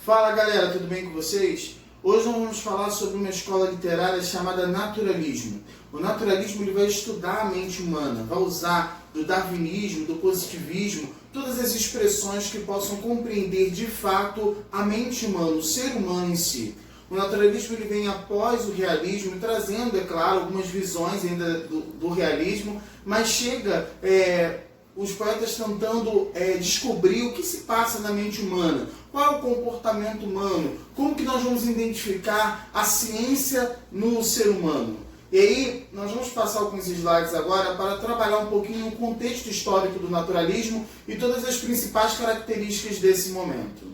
Fala galera, tudo bem com vocês? Hoje nós vamos falar sobre uma escola literária chamada Naturalismo. O naturalismo ele vai estudar a mente humana, vai usar do darwinismo, do positivismo, todas as expressões que possam compreender de fato a mente humana, o ser humano em si. O naturalismo ele vem após o realismo, trazendo, é claro, algumas visões ainda do realismo, mas chega os poetas tentando descobrir o que se passa na mente humana, qual é o comportamento humano, como que nós vamos identificar a ciência no ser humano. E aí, nós vamos passar alguns slides agora para trabalhar um pouquinho o contexto histórico do naturalismo e todas as principais características desse momento.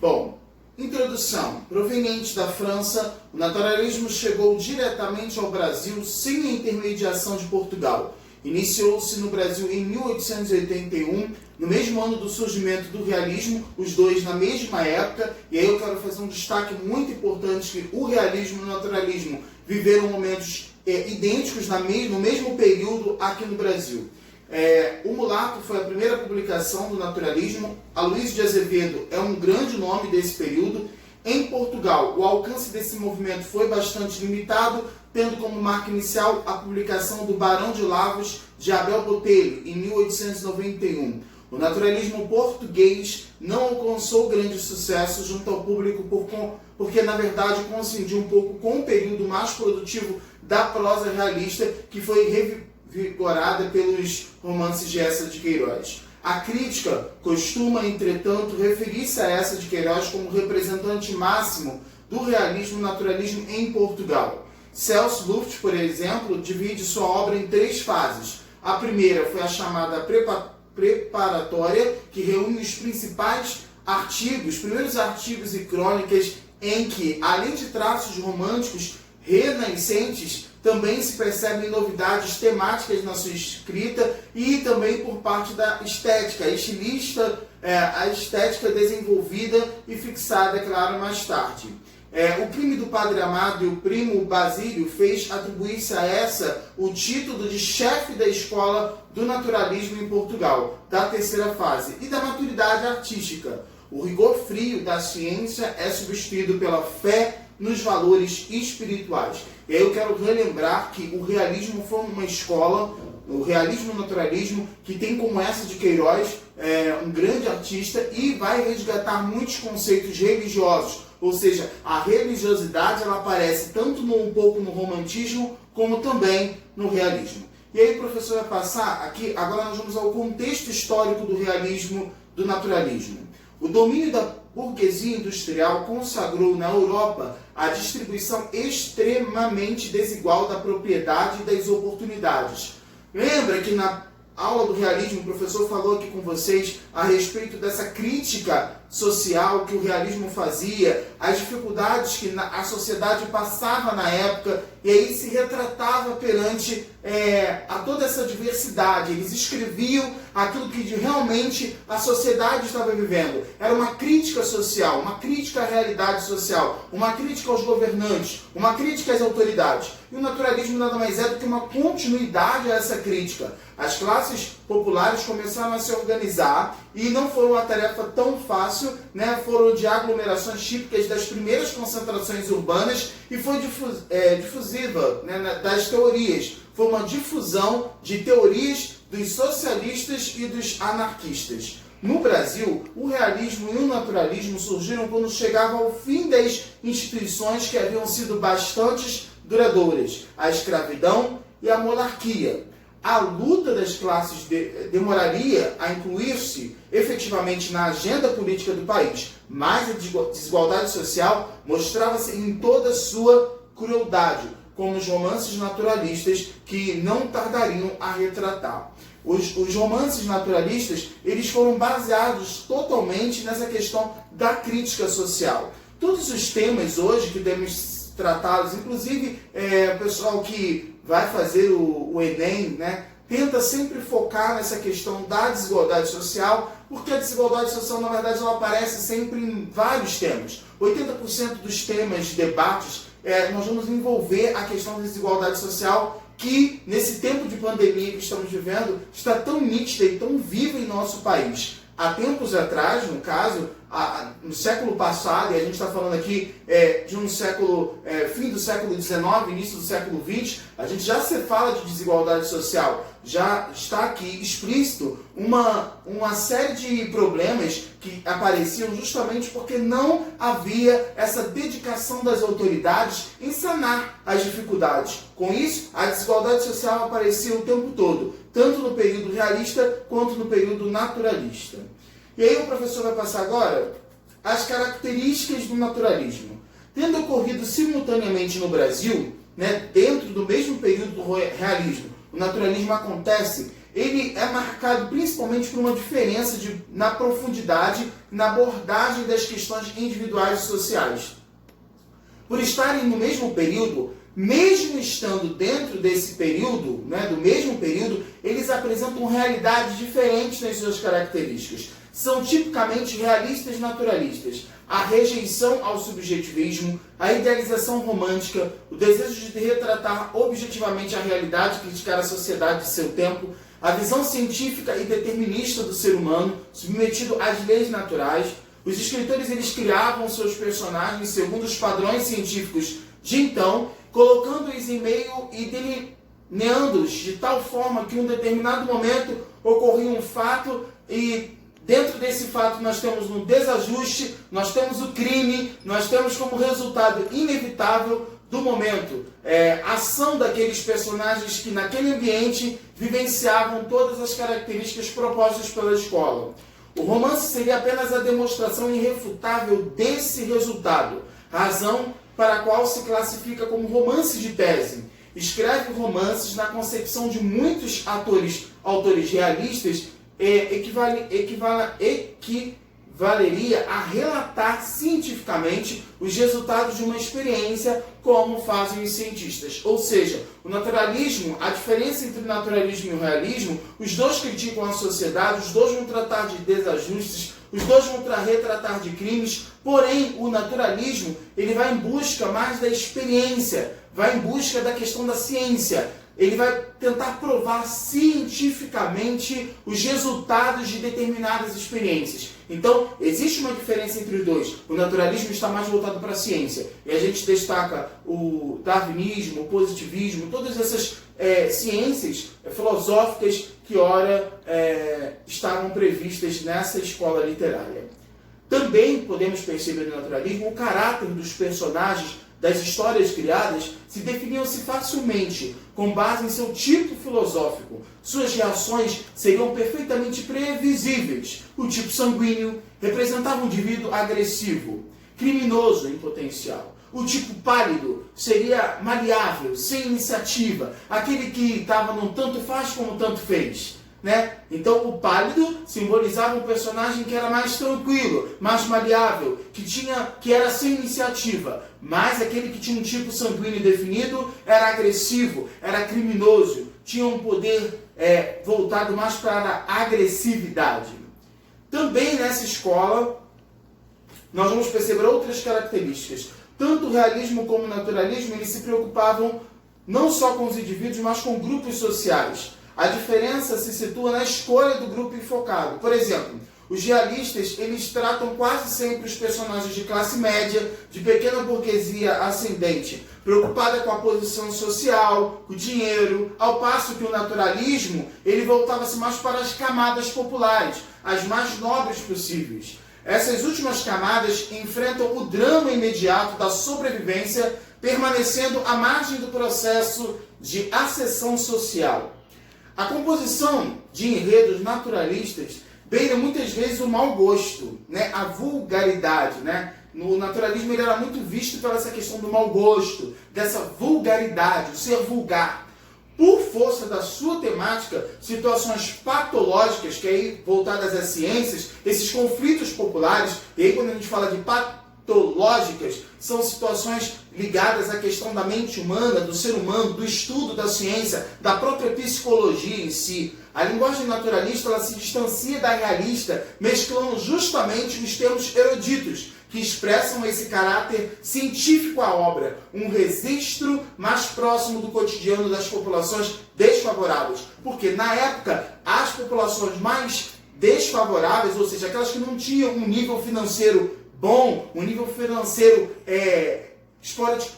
Bom, introdução. Proveniente da França, o naturalismo chegou diretamente ao Brasil sem a intermediação de Portugal. Iniciou-se no Brasil em 1881, no mesmo ano do surgimento do realismo, os dois na mesma época, e aí eu quero fazer um destaque muito importante que o realismo e o naturalismo viveram momentos idênticos no mesmo período aqui no Brasil. O Mulato foi a primeira publicação do naturalismo, Aloysio de Azevedo é um grande nome desse período. Em Portugal, o alcance desse movimento foi bastante limitado, tendo como marca inicial a publicação do Barão de Lavras de Abel Botelho, em 1891. O naturalismo português não alcançou grande sucesso junto ao público porque, na verdade, coincidiu um pouco com o período mais produtivo da prosa realista, que foi revigorada pelos romances de Eça de Queiroz. A crítica costuma, entretanto, referir-se a Eça de Queiroz como representante máximo do realismo e naturalismo em Portugal. Celso Luft, por exemplo, divide sua obra em 3 fases. A primeira foi a chamada preparatória, que reúne os principais artigos, primeiros artigos e crônicas em que, além de traços românticos renascentes, também se percebem novidades temáticas na sua escrita e também por parte da estética, a estética desenvolvida e fixada, é claro, mais tarde. O crime do Padre Amado e o primo Basílio fez atribuir-se a essa o título de chefe da escola do naturalismo em Portugal, da terceira fase, e da maturidade artística. O rigor frio da ciência é substituído pela fé nos valores espirituais. E aí eu quero relembrar que o realismo foi uma escola, o realismo e o naturalismo, que tem como Eça de Queiroz um grande artista e vai resgatar muitos conceitos religiosos. Ou seja, a religiosidade ela aparece tanto um pouco no romantismo como também no realismo. E aí, professor, vai passar aqui, agora nós vamos ao contexto histórico do realismo, do naturalismo. O domínio da burguesia industrial consagrou na Europa a distribuição extremamente desigual da propriedade e das oportunidades. Lembra que na aula do realismo o professor falou aqui com vocês a respeito dessa crítica social que o realismo fazia, as dificuldades que a sociedade passava na época, e aí se retratava perante a toda essa diversidade. Eles escreviam aquilo que realmente a sociedade estava vivendo. Era uma crítica social, uma crítica à realidade social, uma crítica aos governantes, uma crítica às autoridades. E o naturalismo nada mais é do que uma continuidade a essa crítica. As classes populares começaram a se organizar e não foi uma tarefa tão fácil, foram de aglomerações típicas das primeiras concentrações urbanas e foi difusiva das teorias. Foi uma difusão de teorias dos socialistas e dos anarquistas. No Brasil, o realismo e o naturalismo surgiram quando chegava ao fim das instituições que haviam sido bastante duradouras, a escravidão e a monarquia. A luta das classes demoraria a incluir-se efetivamente na agenda política do país, mas a desigualdade social mostrava-se em toda a sua crueldade, como os romances naturalistas que não tardariam a retratar. Os romances naturalistas eles foram baseados totalmente nessa questão da crítica social. Todos os temas hoje que temos tratados, inclusive o pessoal que vai fazer o Enem, tenta sempre focar nessa questão da desigualdade social, porque a desigualdade social, na verdade, ela aparece sempre em vários temas. 80% dos temas, debates, nós vamos envolver a questão da desigualdade social, que nesse tempo de pandemia que estamos vivendo, está tão nítida e tão viva em nosso país. Há tempos atrás, no caso, no século passado, e a gente está falando aqui de um século, fim do século XIX, início do século XX, a gente já se fala de desigualdade social, já está aqui explícito uma série de problemas que apareciam justamente porque não havia essa dedicação das autoridades em sanar as dificuldades. Com isso, a desigualdade social aparecia o tempo todo, tanto no período realista quanto no período naturalista. E aí o professor vai passar agora as características do naturalismo. Tendo ocorrido simultaneamente no Brasil, dentro do mesmo período do realismo, o naturalismo acontece, ele é marcado principalmente por uma diferença na profundidade, na abordagem das questões individuais e sociais. Por estarem no mesmo período, mesmo estando dentro desse período, do mesmo período, eles apresentam realidades diferentes nas suas características. São tipicamente realistas naturalistas. A rejeição ao subjetivismo, a idealização romântica, o desejo de retratar objetivamente a realidade, criticar a sociedade de seu tempo, a visão científica e determinista do ser humano, submetido às leis naturais. Os escritores eles criavam seus personagens segundo os padrões científicos de então, colocando-os em meio e delineando-os de tal forma que em um determinado momento ocorria um fato e dentro desse fato nós temos um desajuste, nós temos o crime, nós temos como resultado inevitável do momento a ação daqueles personagens que naquele ambiente vivenciavam todas as características propostas pela escola. O romance seria apenas a demonstração irrefutável desse resultado, razão para a qual se classifica como romance de tese. Escreve romances na concepção de muitos autores realistas, equivaleria a relatar cientificamente os resultados de uma experiência, como fazem os cientistas. Ou seja, o naturalismo, a diferença entre o naturalismo e o realismo, os dois criticam a sociedade, os dois vão tratar de desajustes, os dois vão retratar de crimes, porém o naturalismo ele vai em busca mais da experiência, vai em busca da questão da ciência. Ele vai tentar provar cientificamente os resultados de determinadas experiências. Então, existe uma diferença entre os dois. O naturalismo está mais voltado para a ciência. E a gente destaca o darwinismo, o positivismo, todas essas ciências filosóficas que, ora, estavam previstas nessa escola literária. Também podemos perceber no naturalismo o caráter dos personagens das histórias criadas se definiam-se facilmente com base em seu tipo filosófico. Suas reações seriam perfeitamente previsíveis. O tipo sanguíneo representava um indivíduo agressivo, criminoso em potencial. O tipo pálido seria maleável, sem iniciativa, aquele que estava num tanto faz como tanto fez. Então o pálido simbolizava um personagem que era mais tranquilo, mais maleável, que era sem iniciativa, mas aquele que tinha um tipo sanguíneo definido era agressivo, era criminoso, tinha um poder voltado mais para a agressividade. Também nessa escola nós vamos perceber outras características. Tanto o realismo como o naturalismo eles se preocupavam não só com os indivíduos, mas com grupos sociais. A diferença se situa na escolha do grupo enfocado. Por exemplo, os realistas eles tratam quase sempre os personagens de classe média, de pequena burguesia ascendente, preocupada com a posição social, com o dinheiro, ao passo que o naturalismo ele voltava-se mais para as camadas populares, as mais nobres possíveis. Essas últimas camadas enfrentam o drama imediato da sobrevivência, permanecendo à margem do processo de ascensão social. A composição de enredos naturalistas beira muitas vezes o mau gosto, a vulgaridade. No naturalismo ele era muito visto pela essa questão do mau gosto, dessa vulgaridade, o ser vulgar. Por força da sua temática, situações patológicas, que aí voltadas às ciências, esses conflitos populares, e aí quando a gente fala de patológicas, são situações ligadas à questão da mente humana, do ser humano, do estudo da ciência, da própria psicologia em si. A linguagem naturalista ela se distancia da realista, mesclando justamente os termos eruditos, que expressam esse caráter científico à obra, um registro mais próximo do cotidiano das populações desfavoráveis. Porque, na época, as populações mais desfavoráveis, ou seja, aquelas que não tinham um nível financeiro bom, um nível financeiro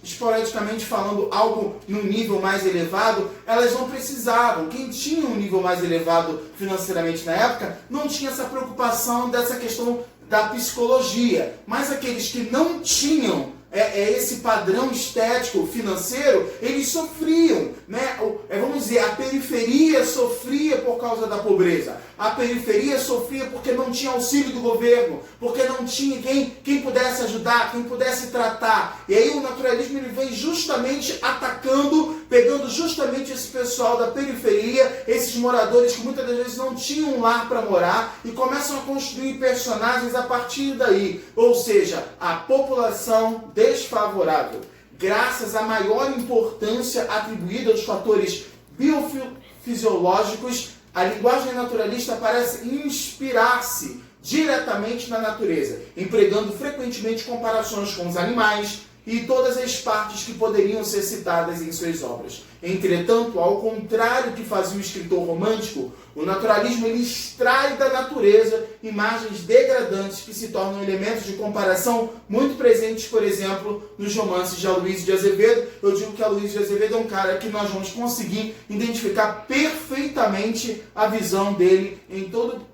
esporadicamente falando, algo num nível mais elevado, elas não precisavam. Quem tinha um nível mais elevado financeiramente na época, não tinha essa preocupação dessa questão da psicologia. Mas aqueles que não tinham esse padrão estético financeiro, eles sofriam, né? Vamos dizer, a periferia sofria por causa da pobreza. A periferia sofria porque não tinha auxílio do governo, porque não tinha quem pudesse ajudar, quem pudesse tratar. E aí o naturalismo ele vem justamente atacando, pegando justamente esse pessoal da periferia, esses moradores que muitas das vezes não tinham um lar para morar, e começam a construir personagens a partir daí. Ou seja, a população desfavorável, graças à maior importância atribuída aos fatores biofisiológicos, a linguagem naturalista parece inspirar-se diretamente na natureza, empregando frequentemente comparações com os animais e todas as partes que poderiam ser citadas em suas obras. Entretanto, ao contrário do que fazia o escritor romântico, o naturalismo ele extrai da natureza imagens degradantes que se tornam elementos de comparação muito presentes, por exemplo, nos romances de Aloysio de Azevedo. Eu digo que Aloysio de Azevedo é um cara que nós vamos conseguir identificar perfeitamente a visão dele em todo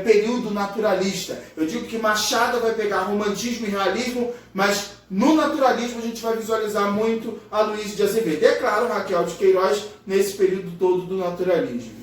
período naturalista. Eu digo que Machado vai pegar romantismo e realismo, mas no naturalismo a gente vai visualizar muito Aloysio de Azevedo. E é claro, Raquel de Queiroz nesse período todo do naturalismo.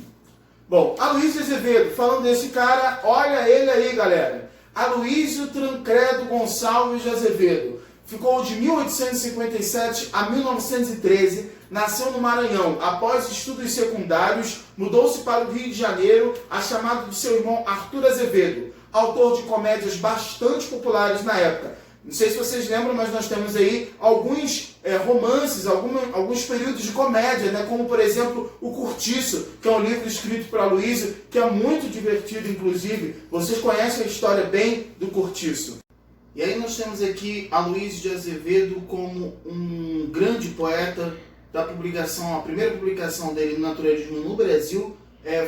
Bom, Aloysio de Azevedo, falando desse cara, olha ele aí, galera. Aloysio Tancredo Gonçalves de Azevedo. Ficou de 1857 a 1913, nasceu no Maranhão. Após estudos secundários, mudou-se para o Rio de Janeiro, a chamado de seu irmão Arthur Azevedo, autor de comédias bastante populares na época. Não sei se vocês lembram, mas nós temos aí alguns romances, alguns períodos de comédia, né? Como, por exemplo, O Curtiço, que é um livro escrito por Aloysio, que é muito divertido, inclusive. Vocês conhecem a história bem do Curtiço. E aí nós temos aqui Aloysio de Azevedo como um grande poeta da publicação, a primeira publicação dele no naturalismo no Brasil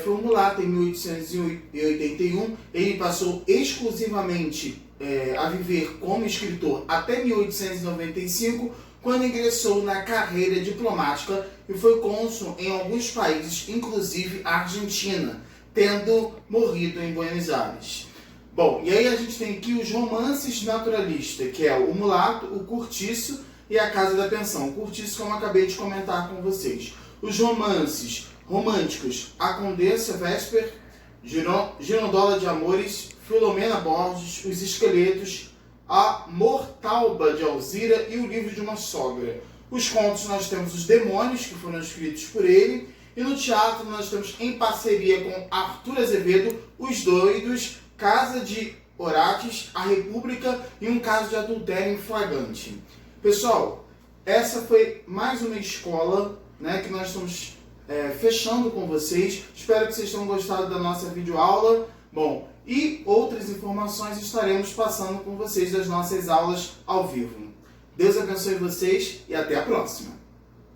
foi o Mulato, em 1881. Ele passou exclusivamente a viver como escritor até 1895, quando ingressou na carreira diplomática e foi cônsul em alguns países, inclusive a Argentina, tendo morrido em Buenos Aires. Bom, e aí a gente tem aqui os romances naturalistas, que é o Mulato, o Curtiço e a Casa da Pensão. O Curtiço, como eu acabei de comentar com vocês. Os romances românticos, A Condessa Vesper, Girondola de Amores, Filomena Borges, Os Esqueletos, A Mortalba de Alzira e O Livro de uma Sogra. Os contos nós temos Os Demônios, que foram escritos por ele, e no teatro nós temos, em parceria com Arthur Azevedo, Os Doidos, Casa de Orates, A República e Um Caso de Adultério em Flagrante. Pessoal, essa foi mais uma escola, né, que nós estamos fechando com vocês. Espero que vocês tenham gostado da nossa videoaula. Bom, e outras informações estaremos passando com vocês das nossas aulas ao vivo. Deus abençoe vocês e até a próxima!